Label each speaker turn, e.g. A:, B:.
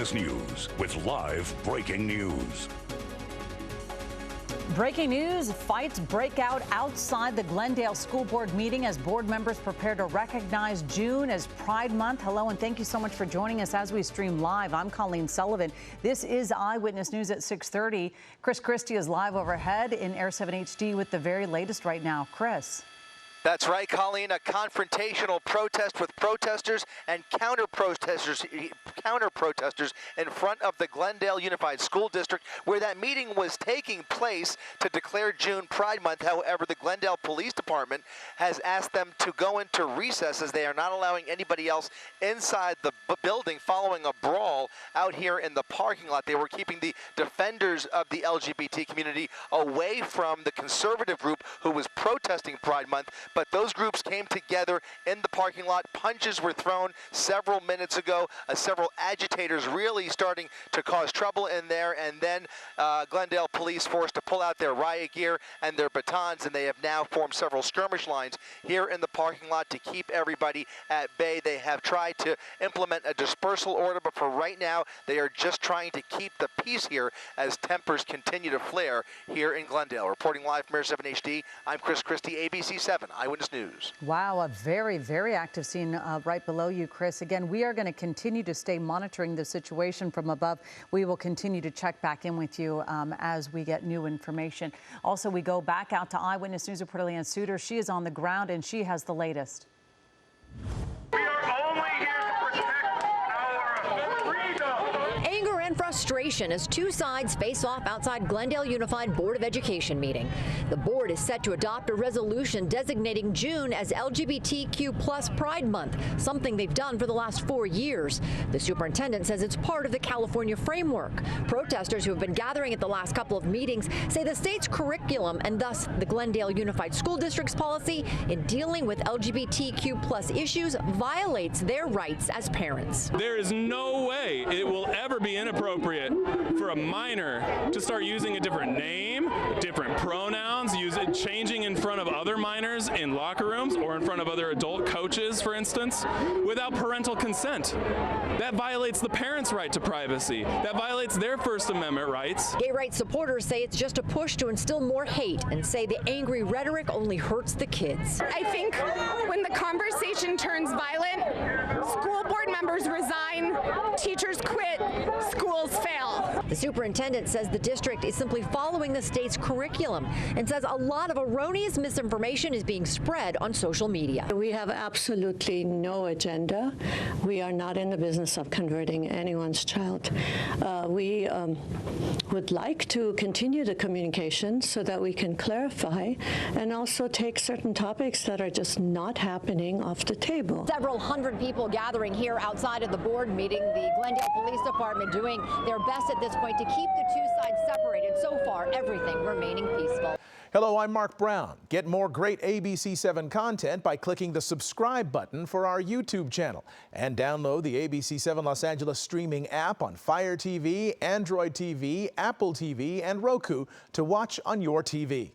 A: Eyewitness News with live breaking news.
B: Breaking news, fights break out outside the Glendale School Board meeting as board members prepare to recognize June as Pride Month. Hello, and thank you so much for joining us as we stream live. I'm Colleen Sullivan. This is Eyewitness News at 6:30. Chris Christie is live overhead in Air 7 HD with the very latest right now. Chris.
C: That's right, Colleen. A confrontational protest with protesters and counter protesters in front of the Glendale Unified School District, where that meeting was taking place to declare June Pride Month. However, the Glendale Police Department has asked them to go into recess as they are not allowing anybody else inside the building following a brawl out here in the parking lot. They were keeping the defenders of the LGBT community away from the conservative group who was protesting Pride Month. But those groups came together in the parking lot. Punches were thrown several minutes ago. Several agitators really starting to cause trouble in there. And then Glendale police forced to pull out their riot gear and their batons. And they have now formed several skirmish lines here in the parking lot to keep everybody at bay. They have tried to implement a dispersal order, but for right now, they are just trying to keep the peace here as tempers continue to flare here in Glendale. Reporting live from Air 7 HD, I'm Chris Christie, ABC 7 Eyewitness News.
B: Wow, a very, very active scene right below you, Chris. Again, we are going to continue to stay monitoring the situation from above. We will continue to check back in with you as we get new information. Also, we go back out to Eyewitness News reporter Leanne Suter. She is on the ground and she has the latest.
D: We are only here to protect our freedom.
E: Anger and frustration as two sides face off outside Glendale Unified Board of Education meeting. The board is set to adopt a resolution designating June as LGBTQ+ Pride Month, something they've done for the last 4 years. The superintendent says it's part of the California framework. Protesters who have been gathering at the last couple of meetings say the state's curriculum and thus the Glendale Unified School District's policy in dealing with LGBTQ+ issues violates their rights as parents.
F: There is no way it will ever be inappropriate for a minor to start using a different name, different pronouns, changing in front of other minors in locker rooms or in front of other adult coaches, for instance, without parental consent. That violates the parents' right to privacy. That violates their First Amendment rights.
E: Gay rights supporters say it's just a push to instill more hate and say the angry rhetoric only hurts the kids.
G: I think when the conversation turns violent, school board members resign, teachers quit, schools fail.
E: The superintendent says the district is simply following the state's curriculum and says a lot of erroneous misinformation is being spread on social media.
H: We have absolutely no agenda. We are not in the business of converting anyone's child. We would like to continue the communication so that we can clarify and also take certain topics that are just not happening off the table.
E: Several hundred people gathering here outside of the board meeting. The Glendale Police Department doing their best at this point to keep the two sides separated. So far, everything remaining peaceful.
I: Hello, I'm Mark Brown. Get more great ABC 7 content by clicking the subscribe button for our YouTube channel and download the ABC 7 Los Angeles streaming app on Fire TV, Android TV, Apple TV, and Roku to watch on your TV.